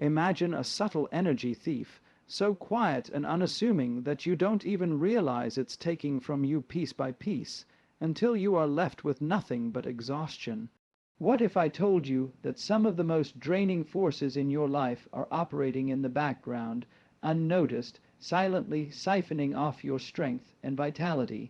Imagine a subtle energy thief, so quiet and unassuming that you don't even realize it's taking from you piece by piece, until you are left with nothing but exhaustion. What if I told you that some of the most draining forces in your life are operating in the background, unnoticed, silently siphoning off your strength and vitality?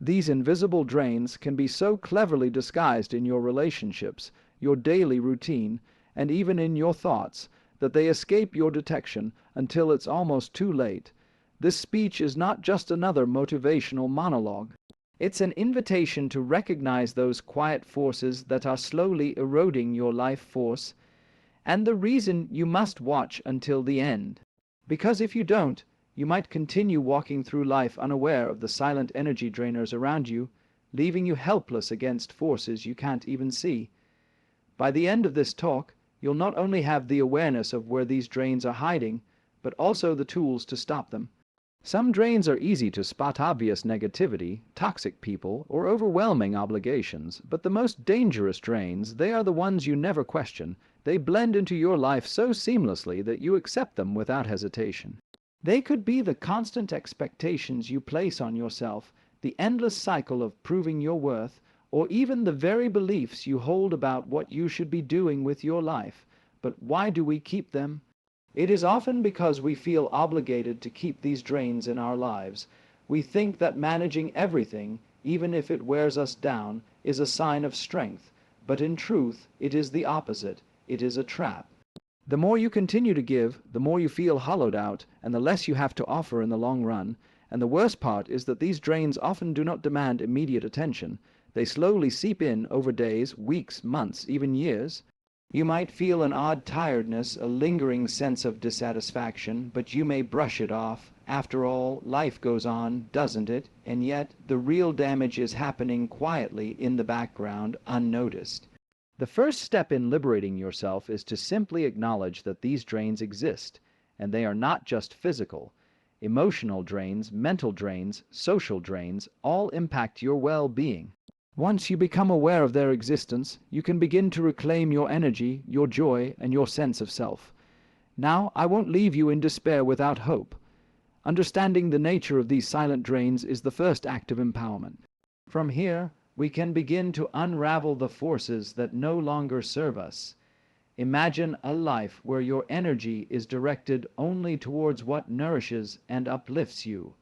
These invisible drains can be so cleverly disguised in your relationships, your daily routine, and even in your thoughts, that they escape your detection until it's almost too late. This speech is not just another motivational monologue. It's an invitation to recognize those quiet forces that are slowly eroding your life force, and the reason you must watch until the end. Because if you don't, you might continue walking through life unaware of the silent energy drainers around you, leaving you helpless against forces you can't even see. By the end of this talk, you'll not only have the awareness of where these drains are hiding, but also the tools to stop them. Some drains are easy to spot: obvious negativity, toxic people, or overwhelming obligations, but the most dangerous drains, they are the ones you never question. They blend into your life so seamlessly that you accept them without hesitation. They could be the constant expectations you place on yourself, the endless cycle of proving your worth, or even the very beliefs you hold about what you should be doing with your life. But why do we keep them? It is often because we feel obligated to keep these drains in our lives. We think that managing everything, even if it wears us down, is a sign of strength. But in truth, it is the opposite. It is a trap. The more you continue to give, the more you feel hollowed out, and the less you have to offer in the long run. And the worst part is that these drains often do not demand immediate attention. They slowly seep in over days, weeks, months, even years. You might feel an odd tiredness, a lingering sense of dissatisfaction, but you may brush it off. After all, life goes on, doesn't it? And yet, the real damage is happening quietly in the background, unnoticed. The first step in liberating yourself is to simply acknowledge that these drains exist, and they are not just physical. Emotional drains, mental drains, social drains, all impact your well-being. Once you become aware of their existence, you can begin to reclaim your energy, your joy, and your sense of self. Now, I won't leave you in despair without hope. Understanding the nature of these silent drains is the first act of empowerment. From here, we can begin to unravel the forces that no longer serve us. Imagine a life where your energy is directed only towards what nourishes and uplifts you.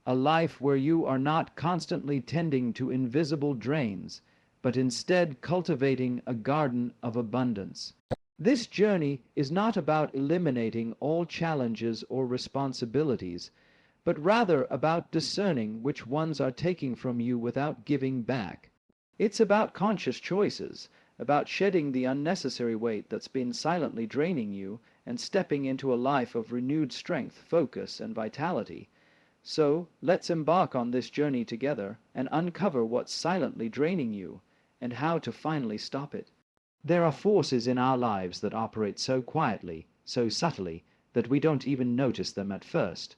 A life where you are not constantly tending to invisible drains, but instead cultivating a garden of abundance. This journey is not about eliminating all challenges or responsibilities, but rather about discerning which ones are taking from you without giving back. It's about conscious choices, about shedding the unnecessary weight that's been silently draining you and stepping into a life of renewed strength, focus, and vitality. So, let's embark on this journey together and uncover what's silently draining you and how to finally stop it. There are forces in our lives that operate so quietly, so subtly, that we don't even notice them at first.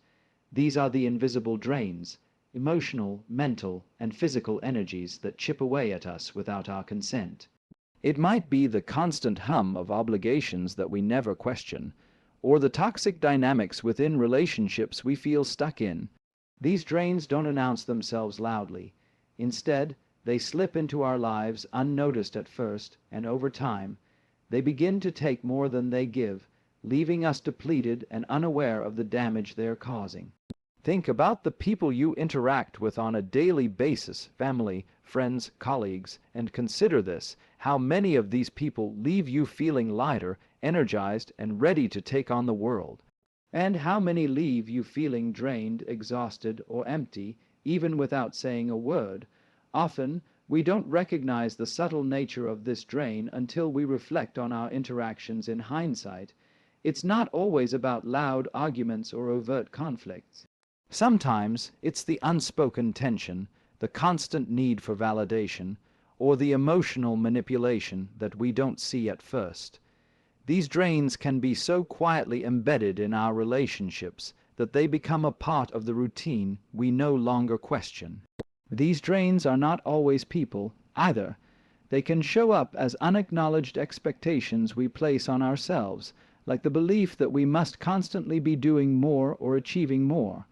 These are the invisible drains, emotional, mental, and physical energies that chip away at us without our consent. It might be the constant hum of obligations that we never question, or the toxic dynamics within relationships we feel stuck in. These drains don't announce themselves loudly. Instead, they slip into our lives unnoticed at first, and over time, they begin to take more than they give, leaving us depleted and unaware of the damage they're causing. Think about the people you interact with on a daily basis, family, friends, colleagues, and consider this: how many of these people leave you feeling lighter, energized, and ready to take on the world? And how many leave you feeling drained, exhausted, or empty, even without saying a word? Often, we don't recognize the subtle nature of this drain until we reflect on our interactions in hindsight. It's not always about loud arguments or overt conflicts. Sometimes it's the unspoken tension, the constant need for validation, or the emotional manipulation that we don't see at first. These drains can be so quietly embedded in our relationships that they become a part of the routine we no longer question. These drains are not always people, either. They can show up as unacknowledged expectations we place on ourselves, like the belief that we must constantly be doing more or achieving more.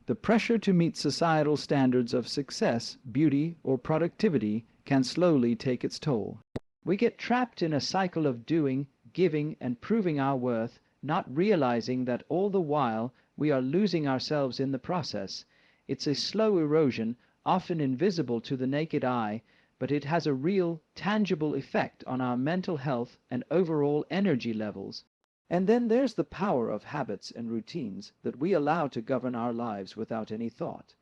The pressure to meet societal standards of success, beauty, or productivity can slowly take its toll. We get trapped in a cycle of doing, giving, and proving our worth, not realizing that all the while we are losing ourselves in the process. It's a slow erosion, often invisible to the naked eye, but it has a real, tangible effect on our mental health and overall energy levels. And then there's the power of habits and routines that we allow to govern our lives without any thought.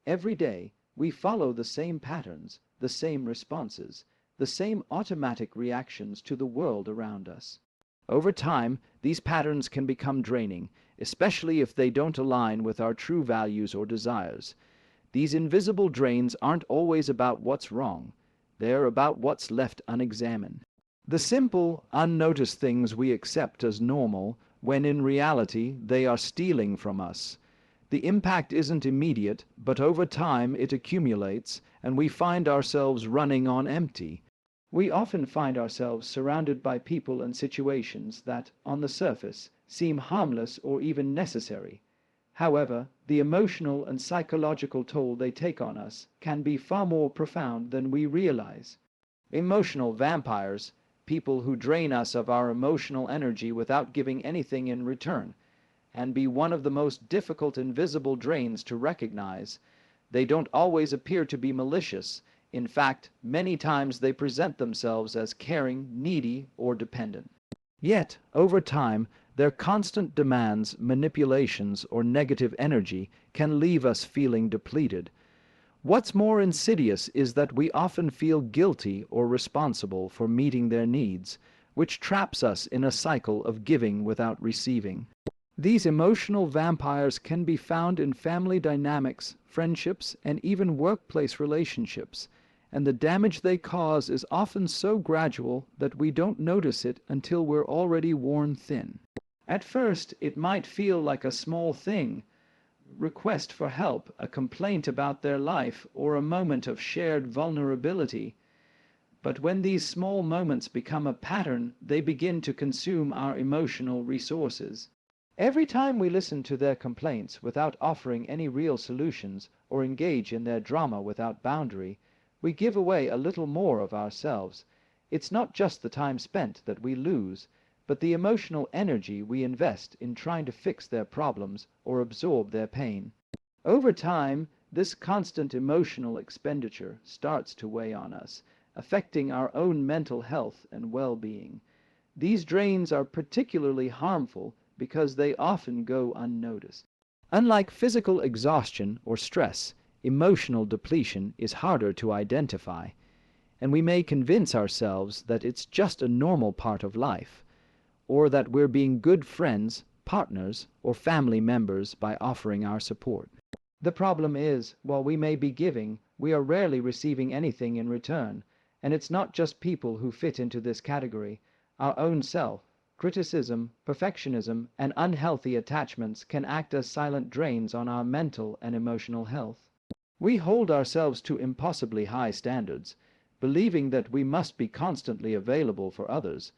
Every day, we follow the same patterns, the same responses, the same automatic reactions to the world around us. Over time, these patterns can become draining, especially if they don't align with our true values or desires. These invisible drains aren't always about what's wrong. They're about what's left unexamined. The simple, unnoticed things we accept as normal, when in reality they are stealing from us. The impact isn't immediate, but over time it accumulates, and we find ourselves running on empty. We often find ourselves surrounded by people and situations that, on the surface, seem harmless or even necessary. However, the emotional and psychological toll they take on us can be far more profound than we realize. Emotional vampires, people who drain us of our emotional energy without giving anything in return, and be one of the most difficult invisible drains to recognize. They don't always appear to be malicious. In fact, many times they present themselves as caring, needy, or dependent. Yet, over time, their constant demands, manipulations, or negative energy can leave us feeling depleted. What's more insidious is that we often feel guilty or responsible for meeting their needs, which traps us in a cycle of giving without receiving. These emotional vampires can be found in family dynamics, friendships, and even workplace relationships, and the damage they cause is often so gradual that we don't notice it until we're already worn thin. At first, it might feel like a small thing, request for help, a complaint about their life, or a moment of shared vulnerability. But when these small moments become a pattern, they begin to consume our emotional resources. Every time we listen to their complaints without offering any real solutions, or engage in their drama without boundary, we give away a little more of ourselves. It's not just the time spent that we lose, but the emotional energy we invest in trying to fix their problems or absorb their pain. Over time, this constant emotional expenditure starts to weigh on us, affecting our own mental health and well-being. These drains are particularly harmful because they often go unnoticed. Unlike physical exhaustion or stress, emotional depletion is harder to identify, and we may convince ourselves that it's just a normal part of life, or that we're being good friends, partners, or family members by offering our support. The problem is, while we may be giving, we are rarely receiving anything in return, and it's not just people who fit into this category. Our own self, criticism, perfectionism, and unhealthy attachments can act as silent drains on our mental and emotional health. We hold ourselves to impossibly high standards, believing that we must be constantly available for others,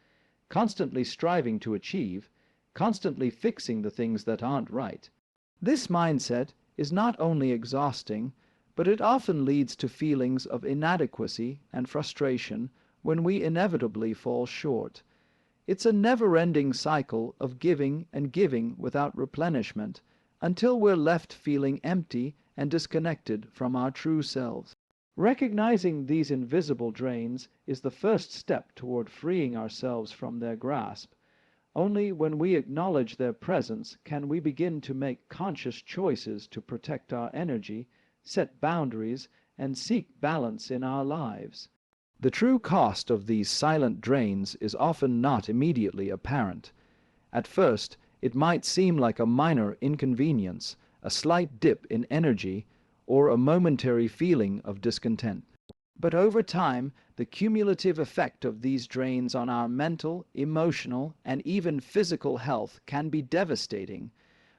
constantly striving to achieve, constantly fixing the things that aren't right. This mindset is not only exhausting, but it often leads to feelings of inadequacy and frustration when we inevitably fall short. It's a never-ending cycle of giving and giving without replenishment until we're left feeling empty and disconnected from our true selves. Recognizing these invisible drains is the first step toward freeing ourselves from their grasp. Only when we acknowledge their presence can we begin to make conscious choices to protect our energy, set boundaries, and seek balance in our lives. The true cost of these silent drains is often not immediately apparent. At first, it might seem like a minor inconvenience, a slight dip in energy, or a momentary feeling of discontent. But over time, the cumulative effect of these drains on our mental, emotional, and even physical health can be devastating.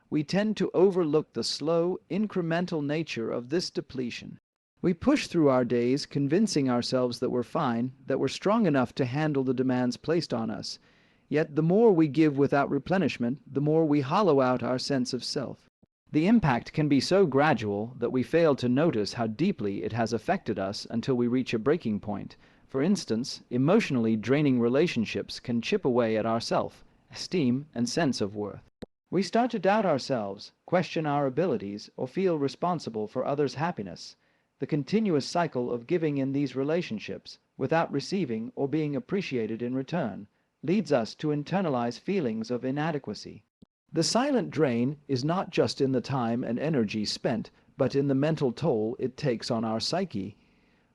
We tend to overlook the slow, incremental nature of this depletion. We push through our days convincing ourselves that we're fine, that we're strong enough to handle the demands placed on us. Yet the more we give without replenishment, the more we hollow out our sense of self. The impact can be so gradual that we fail to notice how deeply it has affected us until we reach a breaking point. For instance, emotionally draining relationships can chip away at our self-esteem and sense of worth. We start to doubt ourselves, question our abilities, or feel responsible for others' happiness. The continuous cycle of giving in these relationships, without receiving or being appreciated in return, leads us to internalize feelings of inadequacy. The silent drain is not just in the time and energy spent, but in the mental toll it takes on our psyche.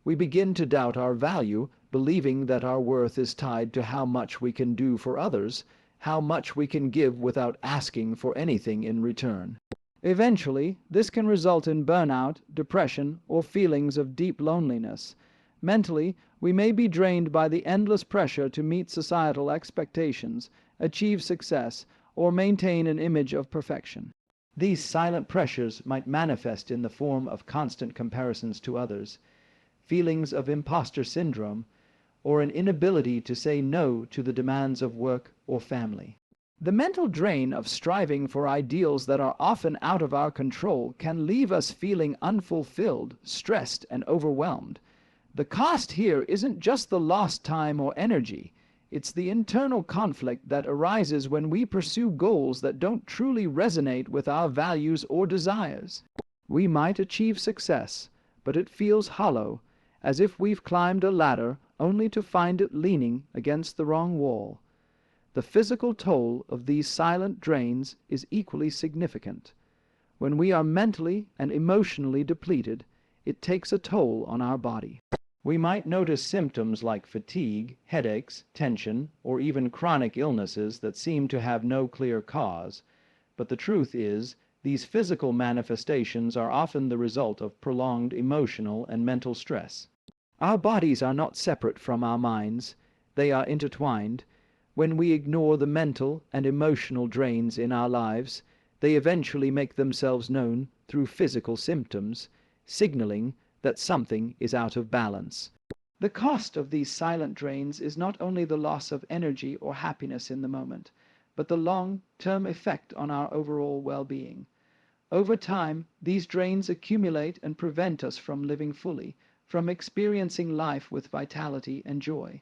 We begin to doubt our value, believing that our worth is tied to how much we can do for others, how much we can give without asking for anything in return. Eventually, this can result in burnout, depression, or feelings of deep loneliness. Mentally, we may be drained by the endless pressure to meet societal expectations, achieve success, or maintain an image of perfection. These silent pressures might manifest in the form of constant comparisons to others, feelings of imposter syndrome, or an inability to say no to the demands of work or family. The mental drain of striving for ideals that are often out of our control can leave us feeling unfulfilled, stressed, and overwhelmed. The cost here isn't just the lost time or energy. It's the internal conflict that arises when we pursue goals that don't truly resonate with our values or desires. We might achieve success, but it feels hollow, as if we've climbed a ladder only to find it leaning against the wrong wall. The physical toll of these silent drains is equally significant. When we are mentally and emotionally depleted, it takes a toll on our body. We might notice symptoms like fatigue, headaches, tension, or even chronic illnesses that seem to have no clear cause. But the truth is, these physical manifestations are often the result of prolonged emotional and mental stress. Our bodies are not separate from our minds. They are intertwined. When we ignore the mental and emotional drains in our lives, they eventually make themselves known through physical symptoms, signaling that something is out of balance. The cost of these silent drains is not only the loss of energy or happiness in the moment, but the long-term effect on our overall well-being. Over time, these drains accumulate and prevent us from living fully, from experiencing life with vitality and joy.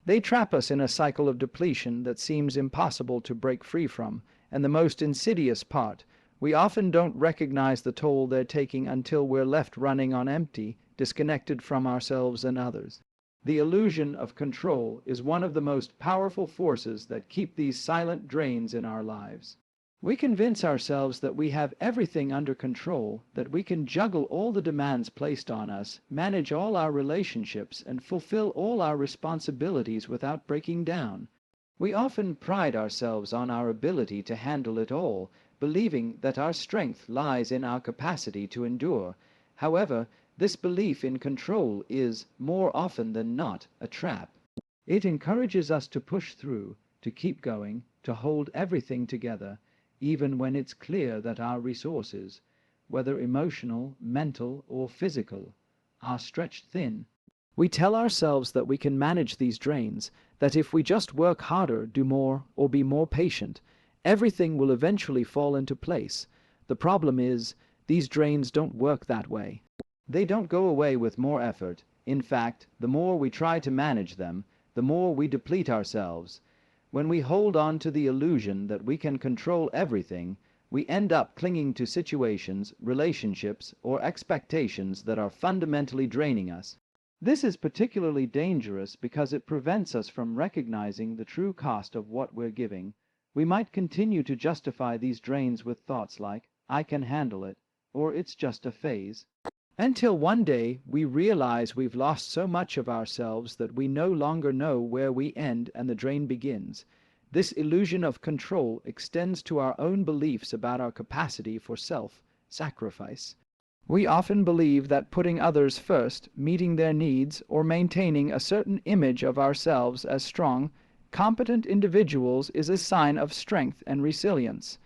They trap us in a cycle of depletion that seems impossible to break free from, and the most insidious part, we often don't recognize the toll they're taking until we're left running on empty, disconnected from ourselves and others. The illusion of control is one of the most powerful forces that keep these silent drains in our lives. We convince ourselves that we have everything under control, that we can juggle all the demands placed on us, manage all our relationships, and fulfill all our responsibilities without breaking down. We often pride ourselves on our ability to handle it all, believing that our strength lies in our capacity to endure. However, this belief in control is, more often than not, a trap. It encourages us to push through, to keep going, to hold everything together, even when it's clear that our resources, whether emotional, mental, or physical, are stretched thin. We tell ourselves that we can manage these drains, that if we just work harder, do more, or be more patient, everything will eventually fall into place. The problem is, these drains don't work that way. They don't go away with more effort. In fact, the more we try to manage them, the more we deplete ourselves. When we hold on to the illusion that we can control everything, we end up clinging to situations, relationships, or expectations that are fundamentally draining us. This is particularly dangerous because it prevents us from recognizing the true cost of what we're giving. We might continue to justify these drains with thoughts like, "I can handle it," or "it's just a phase," until one day we realize we've lost so much of ourselves that we no longer know where we end and the drain begins. This illusion of control extends to our own beliefs about our capacity for self-sacrifice. We often believe that putting others first, meeting their needs, or maintaining a certain image of ourselves as strong, competent individuals is a sign of strength and resilience.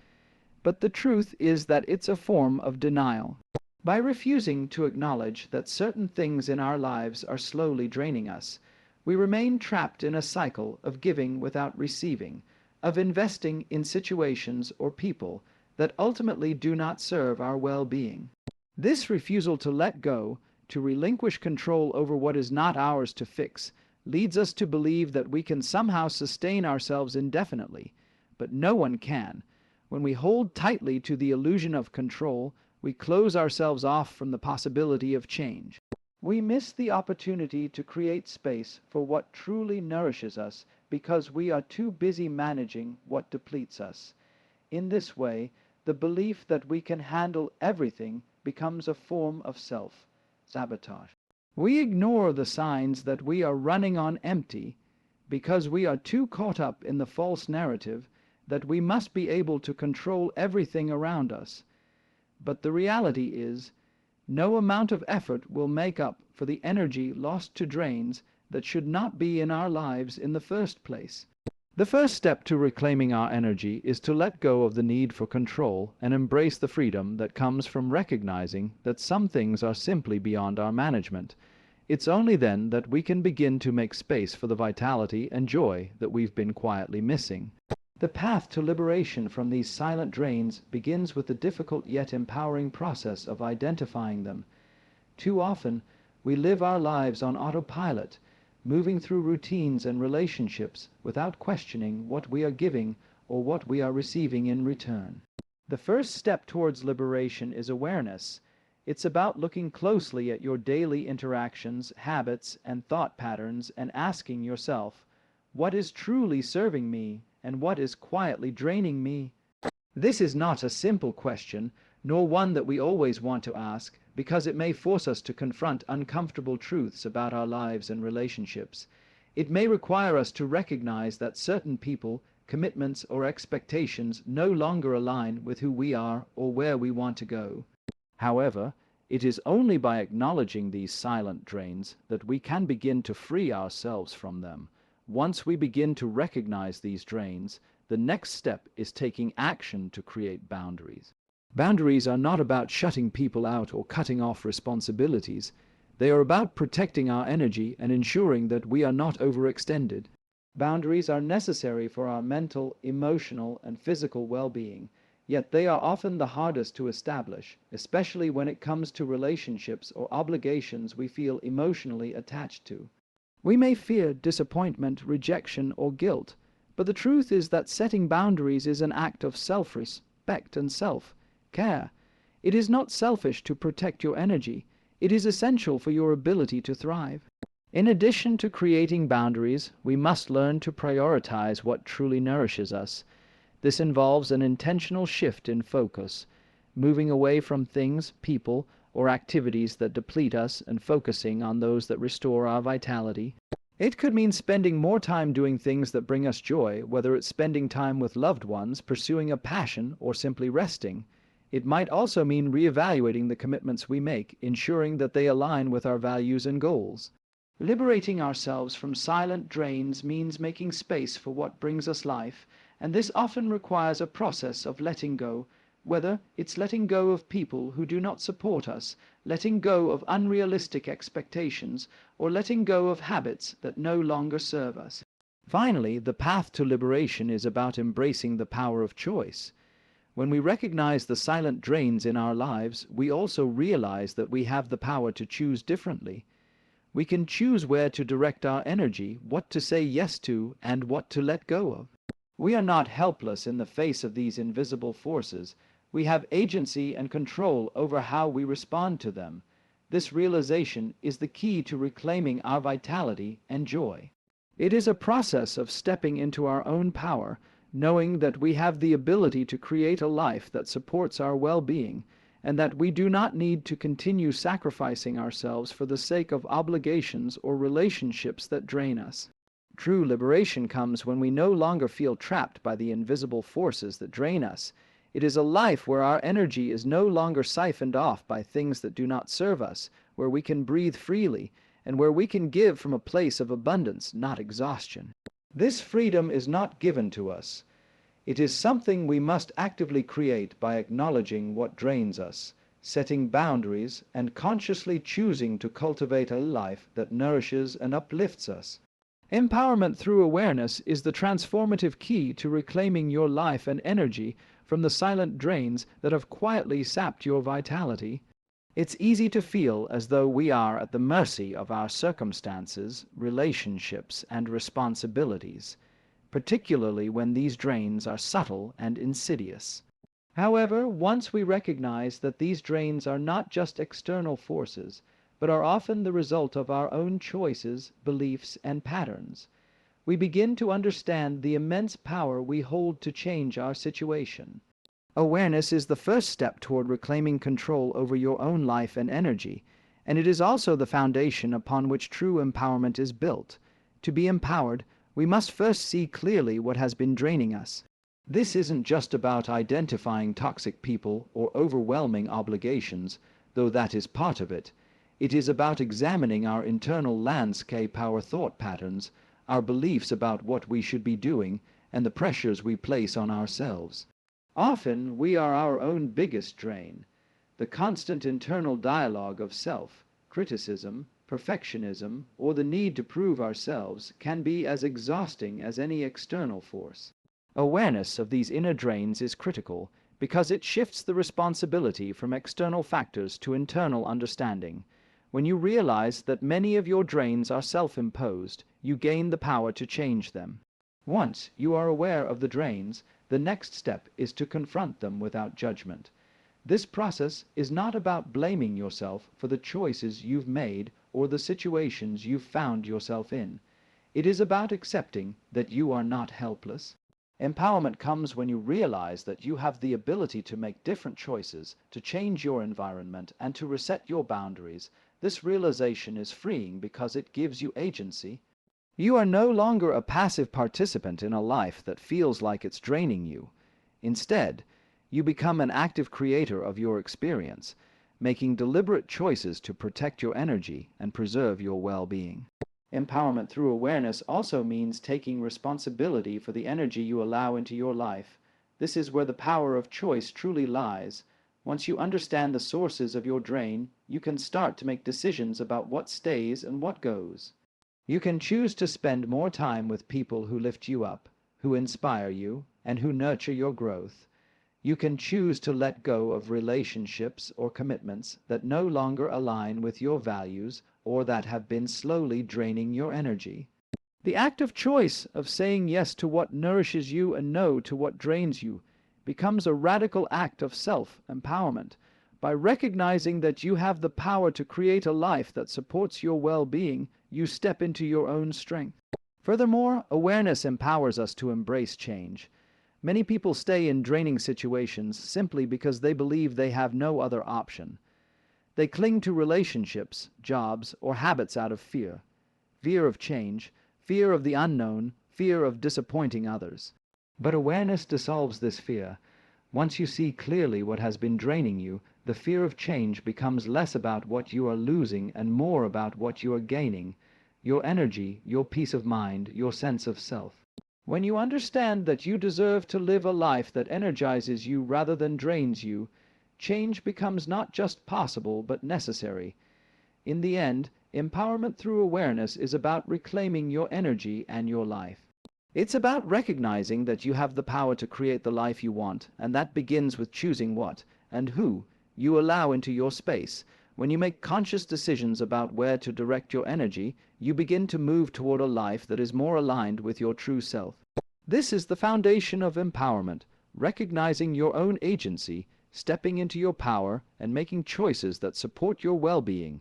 But the truth is that it's a form of denial. By refusing to acknowledge that certain things in our lives are slowly draining us, We remain trapped in a cycle of giving without receiving, of investing in situations or people that ultimately do not serve our well-being. This refusal to let go, to relinquish control over what is not ours to fix, leads us to believe that we can somehow sustain ourselves indefinitely. But no one can. When we hold tightly to the illusion of control, we close ourselves off from the possibility of change. We miss the opportunity to create space for what truly nourishes us because we are too busy managing what depletes us. In this way, the belief that we can handle everything becomes a form of self-sabotage. We ignore the signs that we are running on empty because we are too caught up in the false narrative that we must be able to control everything around us. But the reality is, no amount of effort will make up for the energy lost to drains that should not be in our lives in the first place. The first step to reclaiming our energy is to let go of the need for control and embrace the freedom that comes from recognizing that some things are simply beyond our management. It's only then that we can begin to make space for the vitality and joy that we've been quietly missing. The path to liberation from these silent drains begins with the difficult yet empowering process of identifying them. Too often, we live our lives on autopilot, moving through routines and relationships without questioning what we are giving or what we are receiving in return. The first step towards liberation is awareness. It's about looking closely at your daily interactions, habits, and thought patterns and asking yourself, what is truly serving me and what is quietly draining me? This is not a simple question, nor one that we always want to ask, because it may force us to confront uncomfortable truths about our lives and relationships. It may require us to recognize that certain people, commitments, or expectations no longer align with who we are or where we want to go. However, it is only by acknowledging these silent drains that we can begin to free ourselves from them. Once we begin to recognize these drains, the next step is taking action to create boundaries. Boundaries are not about shutting people out or cutting off responsibilities. They are about protecting our energy and ensuring that we are not overextended. Boundaries are necessary for our mental, emotional, and physical well-being, yet they are often the hardest to establish, especially when it comes to relationships or obligations we feel emotionally attached to. We may fear disappointment, rejection, or guilt, but the truth is that setting boundaries is an act of self-respect and self-care. It is not selfish to protect your energy. It is essential for your ability to thrive. In addition to creating boundaries, we must learn to prioritize what truly nourishes us. This involves an intentional shift in focus, moving away from things, people, or activities that deplete us and focusing on those that restore our vitality. It could mean spending more time doing things that bring us joy, whether it's spending time with loved ones, pursuing a passion, or simply resting. It might also mean reevaluating the commitments we make, ensuring that they align with our values and goals. Liberating ourselves from silent drains means making space for what brings us life, and this often requires a process of letting go, whether it's letting go of people who do not support us, letting go of unrealistic expectations, or letting go of habits that no longer serve us. Finally, the path to liberation is about embracing the power of choice. When we recognize the silent drains in our lives, we also realize that we have the power to choose differently. We can choose where to direct our energy, what to say yes to, and what to let go of. We are not helpless in the face of these invisible forces. We have agency and control over how we respond to them. This realization is the key to reclaiming our vitality and joy. It is a process of stepping into our own power, knowing that we have the ability to create a life that supports our well-being, and that we do not need to continue sacrificing ourselves for the sake of obligations or relationships that drain us. True liberation comes when we no longer feel trapped by the invisible forces that drain us. It is a life where our energy is no longer siphoned off by things that do not serve us, where we can breathe freely, and where we can give from a place of abundance, not exhaustion. This freedom is not given to us. It is something we must actively create by acknowledging what drains us, setting boundaries, and consciously choosing to cultivate a life that nourishes and uplifts us. Empowerment through awareness is the transformative key to reclaiming your life and energy from the silent drains that have quietly sapped your vitality. It's easy to feel as though we are at the mercy of our circumstances, relationships, and responsibilities, particularly when these drains are subtle and insidious. However, once we recognize that these drains are not just external forces, but are often the result of our own choices, beliefs, and patterns, we begin to understand the immense power we hold to change our situation. Awareness is the first step toward reclaiming control over your own life and energy, and it is also the foundation upon which true empowerment is built. To be empowered, we must first see clearly what has been draining us. This isn't just about identifying toxic people or overwhelming obligations, though that is part of it. It is about examining our internal landscape, our thought patterns, our beliefs about what we should be doing, and the pressures we place on ourselves. Often we are our own biggest drain. The constant internal dialogue of self, criticism, perfectionism, or the need to prove ourselves can be as exhausting as any external force. Awareness of these inner drains is critical because it shifts the responsibility from external factors to internal understanding. When you realize that many of your drains are self-imposed, you gain the power to change them. Once you are aware of the drains, the next step is to confront them without judgment. This process is not about blaming yourself for the choices you've made or the situations you've found yourself in. It is about accepting that you are not helpless. Empowerment comes when you realize that you have the ability to make different choices, to change your environment, and to reset your boundaries. This realization is freeing because it gives you agency. You are no longer a passive participant in a life that feels like it's draining you. Instead, you become an active creator of your experience, making deliberate choices to protect your energy and preserve your well-being. Empowerment through awareness also means taking responsibility for the energy you allow into your life. This is where the power of choice truly lies. Once you understand the sources of your drain, you can start to make decisions about what stays and what goes. You can choose to spend more time with people who lift you up, who inspire you, and who nurture your growth. You can choose to let go of relationships or commitments that no longer align with your values or that have been slowly draining your energy. The act of choice of saying yes to what nourishes you and no to what drains you becomes a radical act of self-empowerment. By recognizing that you have the power to create a life that supports your well-being, you step into your own strength. Furthermore, awareness empowers us to embrace change. Many people stay in draining situations simply because they believe they have no other option. They cling to relationships, jobs, or habits out of fear. Fear of change, fear of the unknown, fear of disappointing others. But awareness dissolves this fear. Once you see clearly what has been draining you, the fear of change becomes less about what you are losing and more about what you are gaining: your energy, your peace of mind, your sense of self. When you understand that you deserve to live a life that energizes you rather than drains you, change becomes not just possible but necessary. In the end, empowerment through awareness is about reclaiming your energy and your life. It's about recognizing that you have the power to create the life you want, and that begins with choosing what and who you allow into your space. When you make conscious decisions about where to direct your energy, you begin to move toward a life that is more aligned with your true self. This is the foundation of empowerment, recognizing your own agency, stepping into your power, and making choices that support your well-being.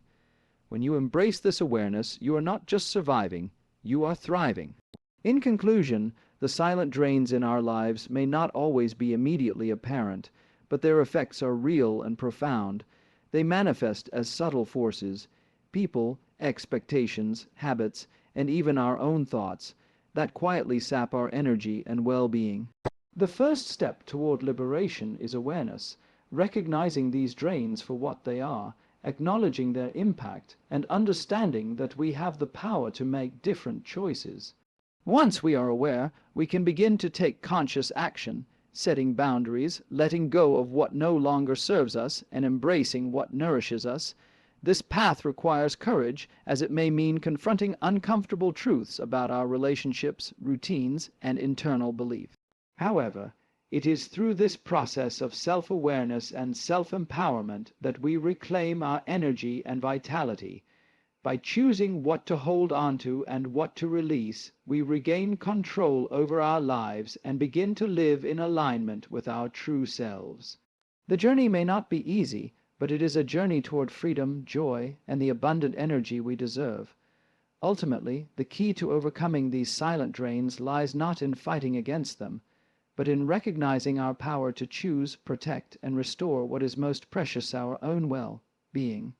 When you embrace this awareness, you are not just surviving, you are thriving. In conclusion, the silent drains in our lives may not always be immediately apparent, but their effects are real and profound. They manifest as subtle forces: people, expectations, habits, and even our own thoughts, that quietly sap our energy and well-being. The first step toward liberation is awareness, recognizing these drains for what they are, acknowledging their impact, and understanding that we have the power to make different choices. Once we are aware, we can begin to take conscious action, setting boundaries, letting go of what no longer serves us, and embracing what nourishes us. This path requires courage, as it may mean confronting uncomfortable truths about our relationships, routines, and internal beliefs. However, it is through this process of self-awareness and self-empowerment that we reclaim our energy and vitality. By choosing what to hold onto and what to release, we regain control over our lives and begin to live in alignment with our true selves. The journey may not be easy, but it is a journey toward freedom, joy, and the abundant energy we deserve. Ultimately, the key to overcoming these silent drains lies not in fighting against them, but in recognizing our power to choose, protect, and restore what is most precious, our own well-being.